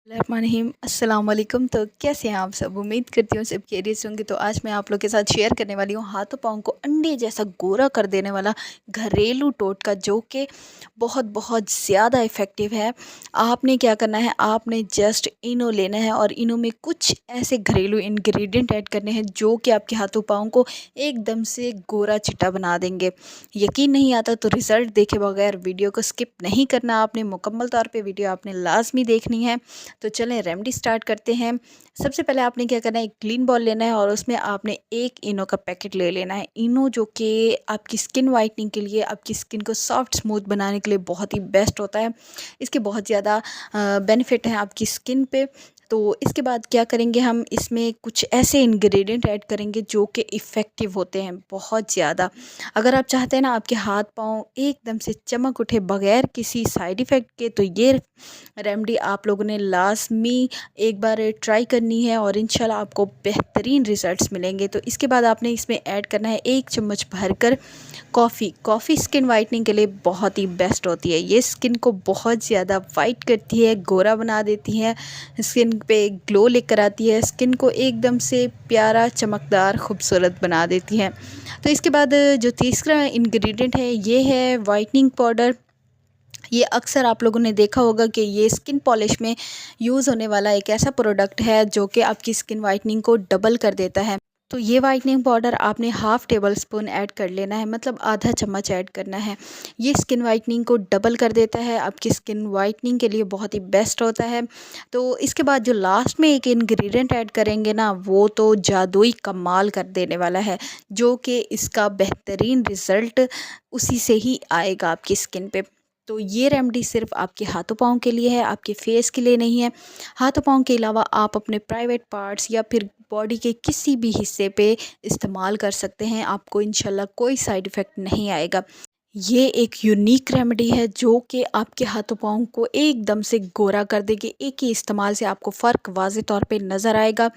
रहमानिर्रहीम। अस्सलाम वालेकुम। तो कैसे हैं आप सब? उम्मीद करती हूँ सब खैरियत से होंगे। तो आज मैं आप लोग के साथ शेयर करने वाली हूँ हाथों पाँव को अंडे जैसा गोरा कर देने वाला घरेलू टोटका, जो कि बहुत बहुत ज़्यादा इफ़ेक्टिव है। आपने क्या करना है, आपने जस्ट इनो लेना है और इनो में कुछ ऐसे घरेलू इंग्रेडिएंट ऐड करने हैं जो कि आपके हाथों पाँव को एकदम से गोरा चिट्टा बना देंगे। यकीन नहीं आता तो रिज़ल्ट देखे बगैर वीडियो को स्किप नहीं करना, आपने मुकम्मल तौर पे वीडियो आपने लाजमी देखनी है। तो चलें रेमेडी स्टार्ट करते हैं। सबसे पहले आपने क्या करना है, एक क्लीन बॉल लेना है और उसमें आपने एक इनो का पैकेट ले लेना है। इनो जो कि आपकी स्किन वाइटनिंग के लिए, आपकी स्किन को सॉफ्ट स्मूथ बनाने के लिए बहुत ही बेस्ट होता है। इसके बहुत ज़्यादा बेनिफिट हैं आपकी स्किन पे। तो इसके बाद क्या करेंगे, हम इसमें कुछ ऐसे इंग्रेडिएंट ऐड करेंगे जो कि इफ़ेक्टिव होते हैं बहुत ज़्यादा। अगर आप चाहते हैं ना आपके हाथ पाँव एकदम से चमक उठे बगैर किसी साइड इफ़ेक्ट के, तो ये रेमेडी आप लोगों ने लाज़मी एक बार ट्राई करनी है और इंशाल्लाह आपको बेहतरीन रिज़ल्ट्स मिलेंगे। तो इसके बाद आपने इसमें ऐड करना है 1 चम्मच भरकर कॉफ़ी स्किन वाइटनिंग के लिए बहुत ही बेस्ट होती है। ये स्किन को बहुत ज़्यादा वाइट करती है, गोरा बना देती है, स्किन पे ग्लो लेकर आती है, स्किन को एकदम से प्यारा, चमकदार, खूबसूरत बना देती है। तो इसके बाद जो तीसरा इंग्रेडिएंट है ये है वाइटनिंग पाउडर। ये अक्सर आप लोगों ने देखा होगा कि ये स्किन पॉलिश में यूज़ होने वाला एक ऐसा प्रोडक्ट है जो कि आपकी स्किन वाइटनिंग को डबल कर देता है। तो ये वाइटनिंग पाउडर आपने हाफ़ टेबल स्पून ऐड कर लेना है, मतलब आधा चम्मच ऐड करना है। ये स्किन वाइटनिंग को डबल कर देता है, आपकी स्किन वाइटनिंग के लिए बहुत ही बेस्ट होता है। तो इसके बाद जो लास्ट में एक इंग्रेडिएंट ऐड करेंगे ना, वो तो जादुई कमाल कर देने वाला है, जो कि इसका बेहतरीन रिज़ल्ट उसी से ही आएगा आपकी स्किन पे। तो ये रेमेडी सिर्फ आपके हाथों पाँव के लिए है, आपके फेस के लिए नहीं है। हाथों पाँव के अलावा आप अपने प्राइवेट पार्ट्स या फिर बॉडी के किसी भी हिस्से पे इस्तेमाल कर सकते हैं, आपको इंशाल्लाह कोई साइड इफ़ेक्ट नहीं आएगा। ये एक यूनिक रेमेडी है जो कि आपके हाथों पाँव को एकदम से गोरा कर देगी। एक ही इस्तेमाल से आपको फ़र्क वाज़े तौर पे नज़र आएगा।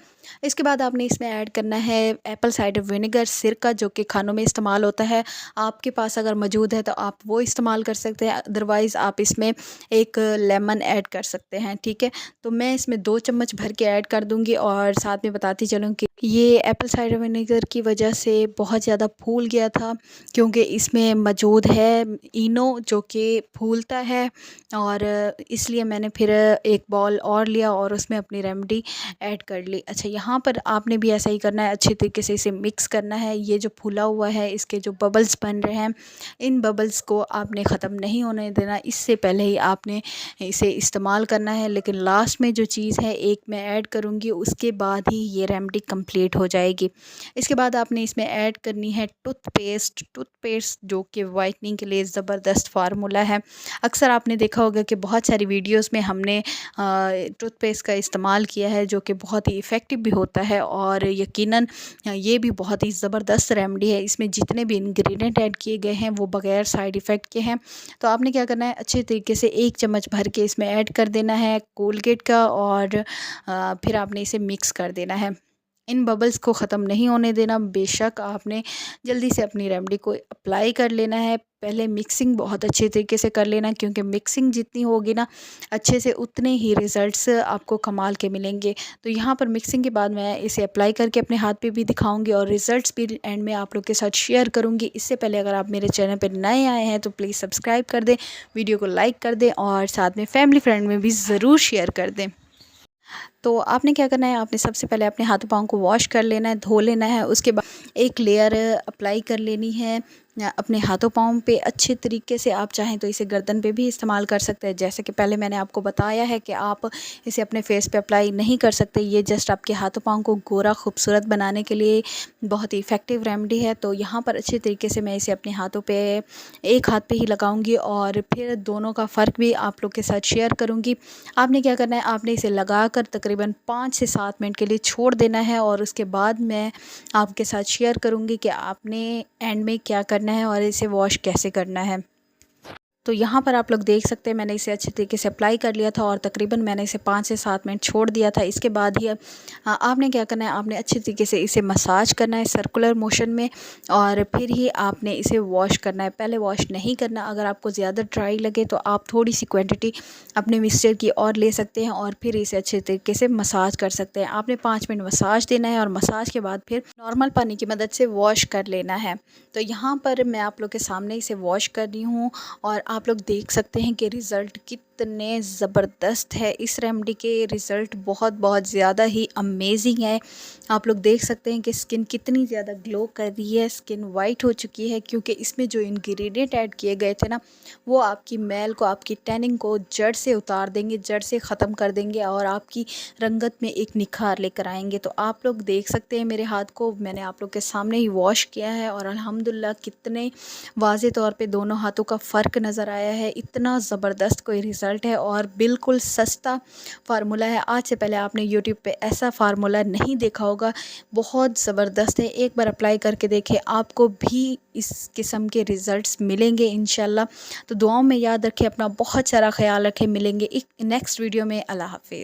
इसके बाद आपने इसमें ऐड करना है एप्पल साइडर विनेगर, सिरका, जो कि खानों में इस्तेमाल होता है। आपके पास अगर मौजूद है तो आप वो इस्तेमाल कर सकते हैं, अदरवाइज़ आप इसमें एक लेमन ऐड कर सकते हैं, ठीक है। तो मैं इसमें 2 चम्मच भर के ऐड कर दूँगी और साथ में बताती चलूँ कि ये एप्पल साइडर विनेगर की वजह से बहुत ज़्यादा फूल गया था, क्योंकि इसमें मौजूद है इनो जो कि फूलता है, और इसलिए मैंने फिर एक बॉल और लिया और उसमें अपनी रेमेडी ऐड कर ली। अच्छा, यहाँ पर आपने भी ऐसा ही करना है, अच्छे तरीके से इसे मिक्स करना है। ये जो फूला हुआ है, इसके जो बबल्स बन रहे हैं, इन बबल्स को आपने ख़त्म नहीं होने देना, इससे पहले ही आपने इसे इस्तेमाल करना है। लेकिन लास्ट में जो चीज़ है एक मैं ऐड करूँगी, उसके बाद ही ये रेमेडी कंप्लीट हो जाएगी। इसके बाद आपने इसमें ऐड करनी है टूथपेस्ट जो कि वाइटनिंग के लिए ज़बरदस्त फार्मूला है। अक्सर आपने देखा होगा कि बहुत सारी वीडियोस में हमने टूथपेस्ट का इस्तेमाल किया है, जो कि बहुत ही इफ़ेक्टिव भी होता है और यकीनन ये भी बहुत ही ज़बरदस्त रेमेडी है। इसमें जितने भी इंग्रेडिएंट ऐड किए गए हैं वो बगैर साइड इफ़ेक्ट के हैं। तो आपने क्या करना है, अच्छे तरीके से 1 चम्मच भर के इसमें ऐड कर देना है कोलगेट का, और फिर आपने इसे मिक्स कर देना है। इन बबल्स को ख़त्म नहीं होने देना, बेशक आपने जल्दी से अपनी रेमेडी को अप्लाई कर लेना है। पहले मिक्सिंग बहुत अच्छे तरीके से कर लेना, क्योंकि मिक्सिंग जितनी होगी ना अच्छे से, उतने ही रिज़ल्ट्स आपको कमाल के मिलेंगे। तो यहाँ पर मिक्सिंग के बाद मैं इसे अप्लाई करके अपने हाथ पे भी दिखाऊंगी और रिज़ल्ट्स भी एंड में आप लोग के साथ शेयर करूँगी। इससे पहले अगर आप मेरे चैनल पर नए आए हैं तो प्लीज़ सब्सक्राइब कर दें, वीडियो को लाइक कर दें और साथ में फैमिली फ्रेंड में भी ज़रूर शेयर कर दें। तो आपने क्या करना है, आपने सबसे पहले अपने हाथों पाँव को वॉश कर लेना है, धो लेना है। उसके बाद एक लेयर अप्लाई कर लेनी है अपने हाथों पाँव पे अच्छे तरीके से। आप चाहें तो इसे गर्दन पे भी इस्तेमाल कर सकते हैं, जैसे कि पहले मैंने आपको बताया है कि आप इसे अपने फेस पे अप्लाई नहीं कर सकते। ये जस्ट आपके हाथों पाँव को गोरा खूबसूरत बनाने के लिए बहुत ही इफ़ेक्टिव रेमेडी है। तो यहाँ पर अच्छे तरीके से मैं इसे अपने हाथों पे, एक हाथ पे ही लगाऊंगी और फिर दोनों का फ़र्क भी आप लोग के साथ शेयर करूँगी। आपने क्या करना है, आपने इसे लगाकर तकरीबन 5 से 7 मिनट के लिए छोड़ देना है और उसके बाद मैं आपके साथ शेयर करूँगी कि आपने एंड में क्या करना है और इसे वॉश कैसे करना है। तो यहाँ पर आप लोग देख सकते हैं मैंने इसे अच्छे तरीके से अप्लाई कर लिया था और तकरीबन मैंने इसे 5 से 7 मिनट छोड़ दिया था। इसके बाद ही आपने क्या करना है, आपने अच्छे तरीके से इसे मसाज करना है सर्कुलर मोशन में और फिर ही आपने इसे वॉश करना है। पहले वॉश नहीं करना। अगर आपको ज़्यादा ड्राई लगे तो आप थोड़ी सी क्वांटिटी अपने मिक्सचर की और ले सकते हैं और फिर इसे अच्छे तरीके से मसाज कर सकते हैं। आपने 5 मिनट मसाज देना है और मसाज के बाद फिर नॉर्मल पानी की मदद से वॉश कर लेना है। तो यहाँ पर मैं आप लोग के सामने इसे वॉश कर रही हूँ और आप लोग देख सकते हैं कि रिज़ल्ट कितने ज़बरदस्त है। इस रेमेडी के रिज़ल्ट बहुत बहुत ज़्यादा ही अमेजिंग है। आप लोग देख सकते हैं कि स्किन कितनी ज़्यादा ग्लो कर रही है, स्किन वाइट हो चुकी है क्योंकि इसमें जो इंग्रेडिएंट ऐड किए गए थे ना, वो आपकी मैल को, आपकी टैनिंग को जड़ से उतार देंगे, जड़ से ख़त्म कर देंगे और आपकी रंगत में एक निखार लेकर आएंगे। तो आप लोग देख सकते हैं मेरे हाथ को मैंने आप लोग के सामने ही वॉश किया है और अल्हम्दुलिल्लाह कितने वाज़े तौर पे दोनों हाथों का फ़र्क नज़र आया है। इतना ज़बरदस्त कोई रिज़ल्ट है और बिल्कुल सस्ता फार्मूला है। आज से पहले आपने यूट्यूब पे ऐसा फार्मूला नहीं देखा होगा। बहुत ज़बरदस्त है। एक बार अप्लाई करके देखें, आपको भी इस किस्म के रिज़ल्ट्स मिलेंगे इंशाल्लाह। तो दुआओं में याद रखें, अपना बहुत सारा ख्याल रखें। मिलेंगे एक नेक्स्ट वीडियो में। अल्लाह हाफ़िज़।